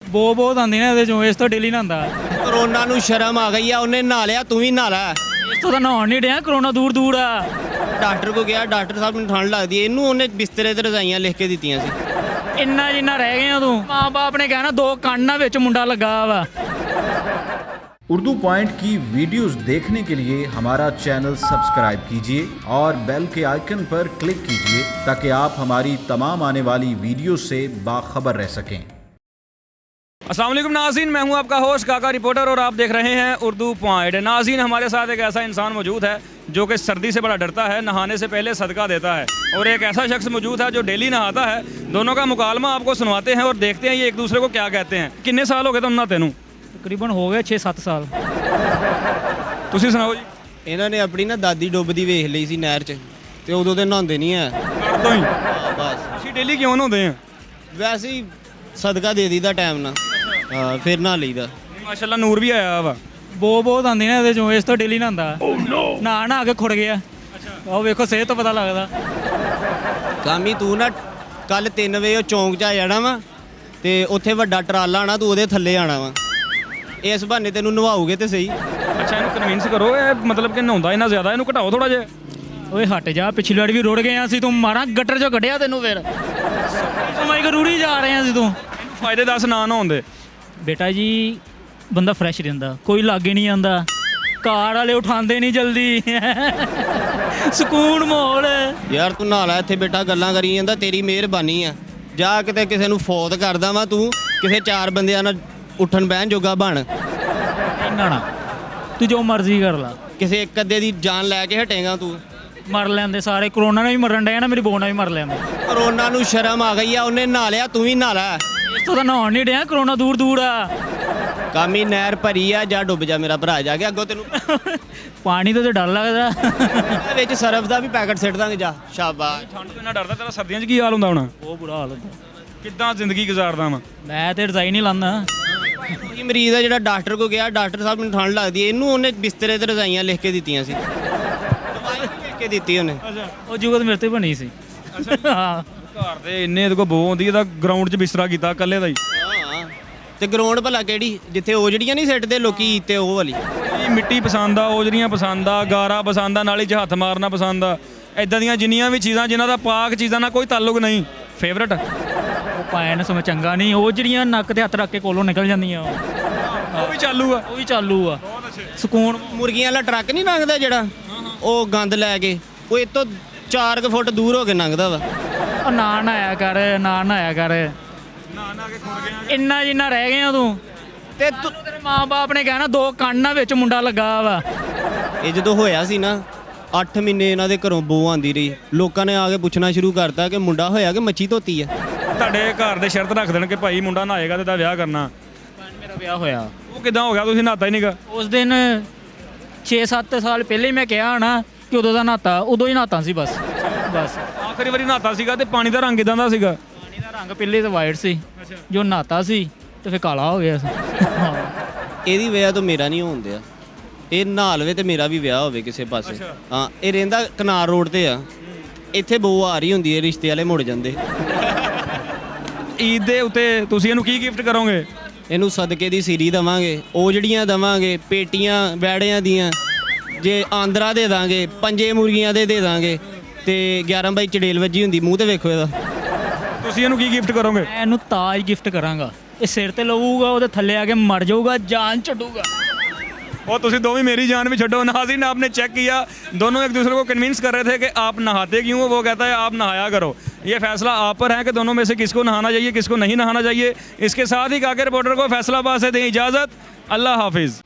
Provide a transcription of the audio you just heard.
ਬਹੁਤ ਬਹੁਤ ਆਉਂਦੀ ਨੇ ਇਹਦੇ ਚੋਂ, ਇਸ ਤੋਂ ਡੇਲੀ ਨਹਾਉਂਦਾ। ਕਰੋਨਾ ਨੂੰ ਸ਼ਰਮ ਆ ਗਈ ਆ, ਉਹਨੇ ਨਹਾ ਲਿਆ ਤੂੰ ਵੀ ਨਹਾ ਲੈ। ਇਸ ਤੋਂ ਤਾਂ ਨਹਾਉਣ ਨਹੀਂ ਡਿਆ, ਕਰੋਨਾ ਦੂਰ ਦੂਰ ਆ। ਡਾਕਟਰ ਕੋ ਗਿਆ, ਡਾਕਟਰ ਸਾਹਿਬ ਨੂੰ ਠੰਡ ਲੱਗਦੀ ਹੈ, ਇਹਨੂੰ ਉਹਨੇ ਬਿਸਤਰੇ ਤੇ ਰਜ਼ਾਈਆਂ ਲਿਖ ਕੇ ਦਿੱਤੀਆਂ ਸੀ। ਇੰਨਾ ਜਿੰਨਾ ਰਹਿ ਗਿਆ ਤੂੰ, ਮਾਂ ਬਾਪ ਨੇ ਕਹਿਣਾ ਦੋ ਕੰਨਾਂ ਵਿੱਚ ਮੁੰਡਾ ਲੱਗਾ ਵਾ। उर्दू पॉइंट की वीडियोस देखने के लिए हमारा चैनल सब्सक्राइब कीजिए और बेल के आइकन पर क्लिक कीजिए ताकि आप हमारी तमाम आने वाली वीडियो से बाखबर रह सकें। अस्सलाम वालेकुम नाज़रीन, मैं हूं आपका होस्ट काका रिपोर्टर और आप देख रहे हैं उर्दू पॉइंट। नाज़रीन, हमारे साथ एक ऐसा इंसान मौजूद है जो कि सर्दी से बड़ा डरता है, नहाने से पहले सदका देता है, और एक ऐसा शख्स मौजूद है जो डेली नहाता है। दोनों का मुकालमा आपको सुनवाते हैं और देखते हैं ये एक दूसरे को क्या कहते हैं। कितने साल हो गए तुम नहाते नू? ਤਕਰੀਬਨ ਹੋ ਗਏ 6-7 ਸਾਲ। ਤੁਸੀਂ ਸੁਣਾਓ ਜੀ। ਇਹਨਾਂ ਨੇ ਆਪਣੀ ਨਾ ਦਾਦੀ ਡੁੱਬਦੀ ਵੇਖ ਲਈ ਸੀ ਨਹਿਰ 'ਚ, ਤੇ ਉਦੋਂ ਤੇ ਨਹਾਉਂਦੇ ਨਹੀਂ ਹੈ। ਕਰਦੋ ਹੀ ਬਸ ਤੁਸੀਂ ਡੇਲੀ ਕਿਉਂ ਨਹਾਉਂਦੇ ਆ? ਵੈਸੇ ਹੀ ਸਦਕਾ ਦੇ ਦੀਦਾ ਟਾਈਮ ਨਾਲ, ਹਾਂ ਫਿਰ ਨਹਾ ਲਈਦਾ। ਮਾਸ਼ਾਅੱਲਾ ਨੂਰ ਵੀ ਆਇਆ ਵਾ। ਬਹੁਤ ਬਹੁਤ ਆਉਂਦੀ ਨੇ ਇਹਦੇ ਚੋਂ, ਇਸ ਤੋਂ ਡੇਲੀ ਨਹਾਉਂਦਾ। ਨਹਾ ਨਹਾ ਕੇ ਖੁੜ ਗਿਆ। ਉਹ ਵੇਖੋ, ਸਿਹਤ ਤੋਂ ਪਤਾ ਲੱਗਦਾ। ਕਾਮੀ ਤੂੰ ਨਾ ਕੱਲ 3 ਵਜੇ ਉਹ ਚੌਂਕ 'ਚ ਆ ਜਾਣਾ ਵਾ, ਤੇ ਉੱਥੇ ਵੱਡਾ ਟਰਾਲਾ ਆਣਾ, ਤੂੰ ਉਹਦੇ ਥੱਲੇ ਆਣਾ ਵਾ। ਇਸ ਬਹਾਨੇ ਤੈਨੂੰ ਨਵਾਉਗੇ ਤੇ ਸਹੀ। ਅੱਛਾ, ਇਹਨੂੰ ਕਨਵਿੰਸ ਕਰੋ, ਇਹ ਮਤਲਬ ਕਿ ਨਹਾਉਂਦਾ ਇਹਨਾਂ ਜ਼ਿਆਦਾ, ਇਹਨੂੰ ਘਟਾਓ ਥੋੜਾ ਜਿਹਾ। ਓਏ ਹਟ ਜਾ, ਪਿਛਲੀ ਵਾਰ ਵੀ ਰੁੜ ਗਏ ਆ ਸੀ, ਤੂੰ ਮਾਰਾਂ ਗਟਰ 'ਚੋਂ ਕੱਢਿਆ ਤੈਨੂੰ। ਫਿਰ ਸਮਾਈ ਕਿ ਰੂੜੀ ਜਾ ਰਹੇ ਆ ਸੀ ਤੂੰ। ਇਹਨੂੰ ਫਾਇਦੇ ਦੱਸ ਨਾ ਨਹਾਉਂਦੇ। ਬੇਟਾ ਜੀ, ਬੰਦਾ ਫਰੈਸ਼ ਰਹਿੰਦਾ, ਕੋਈ ਲਾਗੇ ਨਹੀਂ ਆਉਂਦਾ, ਕਾਰ ਵਾਲੇ ਉਠਾਉਂਦੇ ਨਹੀਂ ਜਲਦੀ, ਸਕੂਨ ਮਾਹੌਲ। ਯਾਰ ਤੂੰ ਨਹਾ ਲੈ ਇੱਥੇ ਬੇਟਾ, ਗੱਲਾਂ ਕਰੀ ਜਾਂਦਾ, ਤੇਰੀ ਮਿਹਰਬਾਨੀ ਆ। ਜਾ ਕਿਤੇ ਕਿਸੇ ਨੂੰ ਫੌਤ ਕਰਦਾ ਵਾ ਤੂੰ, ਕਿਸੇ 4 ਬੰਦਿਆਂ ਨਾਲ ਉੱਠਣ ਬਹਿਣ ਜੋਗਾ ਬਣ। ਇੰਨਾ ਨਾ, ਤੂੰ ਜੋ ਮਰਜ਼ੀ ਕਰ ਲਾ, ਕਿਸੇ ਇੱਕ ਅੱਧੇ ਦੀ ਜਾਨ ਲੈ ਕੇ ਹਟੇਗਾ ਤੂੰ। ਮਰ ਲੈਂਦੇ ਸਾਰੇ। ਕਰੋਨਾ ਨਾਲ ਵੀ ਮਰਨ ਡਿਆ ਨਾ, ਮੇਰੀ ਬੋਨ ਨਾਲ ਵੀ ਮਰ ਲੈਂਦੇ। ਕਰੋਨਾ ਨੂੰ ਸ਼ਰਮ ਆ ਗਈ ਆ, ਉਹਨੇ ਨਹਾ ਲਿਆ ਤੂੰ ਵੀ ਨਹਾ ਲੈ। ਇਸ ਤੋਂ ਤਾਂ ਨਹਾਉਣ ਨਹੀਂ ਡਿਆ, ਕਰੋਨਾ ਦੂਰ ਦੂਰ ਆ। ਕਾਮੀ ਨਹਿਰ ਭਰੀ ਆ, ਜਾ ਡੁੱਬ ਜਾ ਮੇਰਾ ਭਰਾ ਜਾ ਕੇ। ਅੱਗੋਂ ਤੈਨੂੰ ਪਾਣੀ ਤੋਂ ਤਾਂ ਡਰ ਲੱਗਦਾ। ਵਿੱਚ ਸਰਫ ਦਾ ਵੀ ਪੈਕਟ ਸਿੱਟ ਦਾਂਗੇ, ਜਾ ਸ਼ਾਬਾਸ਼। ਠੰਡ ਤੋਂ ਇੰਨਾ ਡਰਦਾ, ਤੇਰਾ ਸਰਦੀਆਂ 'ਚ ਕੀ ਹਾਲ ਹੁੰਦਾ ਹੋਣਾ? ਬਹੁਤ ਬੁਰਾ ਹਾਲ ਹੁੰਦਾ। ਕਿੱਦਾਂ ਜ਼ਿੰਦਗੀ ਗੁਜ਼ਾਰਦਾ ਵਾ? ਮੈਂ ਤੇ ਰਜ਼ਾਈ ਨਹੀਂ ਲਾਉਂਦਾ। ਉਹੀ ਮਰੀਜ਼ ਆ ਜਿਹੜਾ ਡਾਕਟਰ ਕੋ ਗਿਆ, ਡਾਕਟਰ ਸਾਹਿਬ ਨੂੰ ਠੰਡ ਲੱਗਦੀ ਹੈ, ਇਹਨੂੰ ਉਹਨੇ ਬਿਸਤਰੇ ਤੇ ਰਜ਼ਾਈਆਂ ਲਿਖ ਕੇ ਦਿੱਤੀਆਂ ਸੀ। ਦਵਾਈ ਲਿਖ ਕੇ ਦਿੱਤੀ ਉਹਨੇ। ਉਹ ਜੁਗਤ ਮੇਰੇ ਤੇ ਬਣੀ ਸੀ। ਹਾਂ, ਘਰ ਦੇ ਇੰਨੇ ਇਹਦੇ ਕੋਲ ਬੋ ਆਉਂਦੀ, ਇਹਦਾ ਗਰਾਊਂਡ 'ਚ ਬਿਸਤਰਾ ਕੀਤਾ ਇਕੱਲੇ ਦਾ ਹੀ। ਹਾਂ, ਤੇ ਗਰਾਊਂਡ ਭਲਾ ਕਿਹੜੀ, ਜਿੱਥੇ ਉਹ ਜਿਹੜੀਆਂ ਨਹੀਂ ਸਿੱਟਦੇ ਲੋਕੀ, ਤੇ ਉਹ ਵਾਲੀ। ਇਹ ਮਿੱਟੀ ਪਸੰਦ ਆ, ਔਜਰੀਆਂ ਪਸੰਦ ਆ, ਗਾਰਾ ਪਸੰਦ ਆ, ਨਾਲੀ 'ਚ ਹੱਥ ਮਾਰਨਾ ਪਸੰਦ ਆ। ਇਦਾਂ ਦੀਆਂ ਜਿੰਨੀਆਂ ਵੀ ਚੀਜ਼ਾਂ ਜਿਨ੍ਹਾਂ ਦਾ ਪਾਕ ਚੀਜ਼ਾਂ ਨਾਲ ਕੋਈ ਤਾਲੁਕ ਨਹੀਂ, ਫੇਵਰਟ। ਉਹ ਪਾਇਆ ਨਾ ਸਮਝ ਚੰਗਾ ਨਹੀਂ, ਉਹ ਜਿਹੜੀਆਂ ਨੱਕ ਤੇ ਹੱਥ ਰੱਖ ਕੇ ਕੋਲੋਂ ਨਿਕਲ ਜਾਂਦੀਆਂ, ਉਹ ਵੀ ਚਾਲੂ ਆ। ਉਹ ਵੀ ਚਾਲੂ ਆ। ਸਕੂਨ। ਮੁਰਗੀਆਂ ਵਾਲਾ ਟਰੱਕ ਨਹੀਂ ਲੰਘਦਾ ਜਿਹੜਾ, ਉਹ ਗੰਦ ਲੈ ਕੇ, ਉਹ ਇਹ ਤੋਂ 4 ਫੁੱਟ ਦੂਰ ਹੋ ਕੇ ਲੰਘਦਾ ਵਾ। ਉਹ ਨਾ ਨਹਾਇਆ ਕਰ, ਨਾ ਨਹਾਇਆ ਕਰ। ਨਾ ਕੇ ਖੁਰ ਗਿਆ। ਇੰਨਾ ਜਿੰਨਾ ਰਹਿ ਗਿਆ ਤੂੰ, ਤੇ ਤੂੰ ਤੇਰੇ ਮਾਂ ਬਾਪ ਨੇ ਕਹਿਣਾ ਦੋ ਕੰਨਾਂ ਵਿੱਚ ਮੁੰਡਾ ਲੱਗਾ ਵਾ। ਇਹ ਜਦੋਂ ਹੋਇਆ ਸੀ ਨਾ, 8 ਮਹੀਨੇ ਇਹਨਾਂ ਦੇ ਘਰੋਂ ਬੋ ਆਂਦੀ ਰਹੀ। ਲੋਕਾਂ ਨੇ ਆ ਕੇ ਪੁੱਛਣਾ ਸ਼ੁਰੂ ਕਰਤਾ ਕਿ ਮੁੰਡਾ ਹੋਇਆ ਕਿ ਮੱਛੀ ਧੋਤੀ ਆ। ਤੁਹਾਡੇ ਘਰ ਦੇ ਸ਼ਰਤ ਰੱਖ ਦੇਣ ਕਿ ਭਾਈ ਮੁੰਡਾ ਨਹਾਏਗਾ ਤੇ ਤਾਂ ਵਿਆਹ ਕਰਨਾ। ਮੇਰਾ ਵਿਆਹ ਹੋਇਆ, ਉਹ ਕਿੱਦਾਂ ਹੋ ਗਿਆ? ਤੁਸੀਂ ਨਹਾਤਾ ਹੀ ਨਹੀਂਗਾ। ਉਸ ਦਿਨ 6-7 ਸਾਲ ਪਹਿਲੇ ਹੀ ਮੈਂ ਕਿਹਾ ਨਾ ਕਿ ਉਦੋਂ ਦਾ ਨਹਾਤਾ, ਉਦੋਂ ਹੀ ਨਹਾਤਾ ਸੀ ਬਸ। ਆਖਰੀ ਵਾਰੀ ਨਹਾਤਾ ਸੀਗਾ ਤੇ ਪਾਣੀ ਦਾ ਰੰਗ ਇਦਾਂ ਦਾ ਸੀਗਾ? ਪਾਣੀ ਦਾ ਰੰਗ ਪਹਿਲੇ ਤਾਂ ਵਾਈਟ ਸੀ, ਜੋ ਨਹਾਤਾ ਸੀ ਤੇ ਫਿਰ ਕਾਲਾ ਹੋ ਗਿਆ ਸੀ। ਹਾਂ, ਇਹਦੀ ਵਜ੍ਹਾ ਤੋਂ ਮੇਰਾ ਨਹੀਂ ਹੋਣ ਦਿਆ। ਇਹ ਨਹਾ ਲਵੇ ਤੇ ਮੇਰਾ ਵੀ ਵਿਆਹ ਹੋਵੇ ਕਿਸੇ ਪਾਸੇ। ਹਾਂ, ਇਹ ਰਹਿੰਦਾ ਕਨਾਰ ਰੋਡ ਤੇ ਆ, ਇੱਥੇ ਬੋ ਆ ਰਹੀ ਹੁੰਦੀ ਹੈ, ਰਿਸ਼ਤੇ ਵਾਲੇ ਮੁੜ ਜਾਂਦੇ। ਈਦ ਦੇ ਉੱਤੇ ਤੁਸੀਂ ਇਹਨੂੰ ਕੀ ਗਿਫਟ ਕਰੋਗੇ? ਇਹਨੂੰ ਸਦਕੇ ਦੀ ਸੀਰੀ ਦੇਵਾਂਗੇ, ਉਹ ਜਿਹੜੀਆਂ ਦੇਵਾਂਗੇ, ਪੇਟੀਆਂ ਬੈੜਿਆਂ ਦੀਆਂ, ਜੇ ਆਂਦਰਾ ਦੇ ਦਾਂਗੇ, 5 ਮੁਰਗੀਆਂ ਦੇ ਦਾਂਗੇ, ਤੇ 11 ਬਾਈ ਚੜੇਲ ਵੱਜੀ ਹੁੰਦੀ, ਮੂੰਹ ਤੇ ਵੇਖੋ ਇਹਦਾ। ਤੁਸੀਂ ਇਹਨੂੰ ਕੀ ਗਿਫਟ ਕਰੋਗੇ? ਮੈਂ ਇਹਨੂੰ ਤਾਜ ਗਿਫਟ ਕਰਾਂਗਾ। ਇਹ ਸਿਰ ਤੇ ਲਊਗਾ, ਉਹਦੇ ਥੱਲੇ ਆ ਕੇ ਮਰ ਜਾਊਗਾ, ਜਾਨ ਛੱਡੂਗਾ। और तुसी दोनों मेरी जान भी छो। नाज़रीन, आपने चेक किया, दोनों एक दूसरे को कन्विंस कर रहे थे कि आप नहाते क्यों, वो कहता है आप नहाया करो। ये फैसला आप पर है कि दोनों में से किसको नहाना चाहिए, किसको नहीं नहाना चाहिए। इसके साथ ही काके रिपोर्टर को फैसलाबाद से दें इजाज़त। अल्लाह हाफिज़।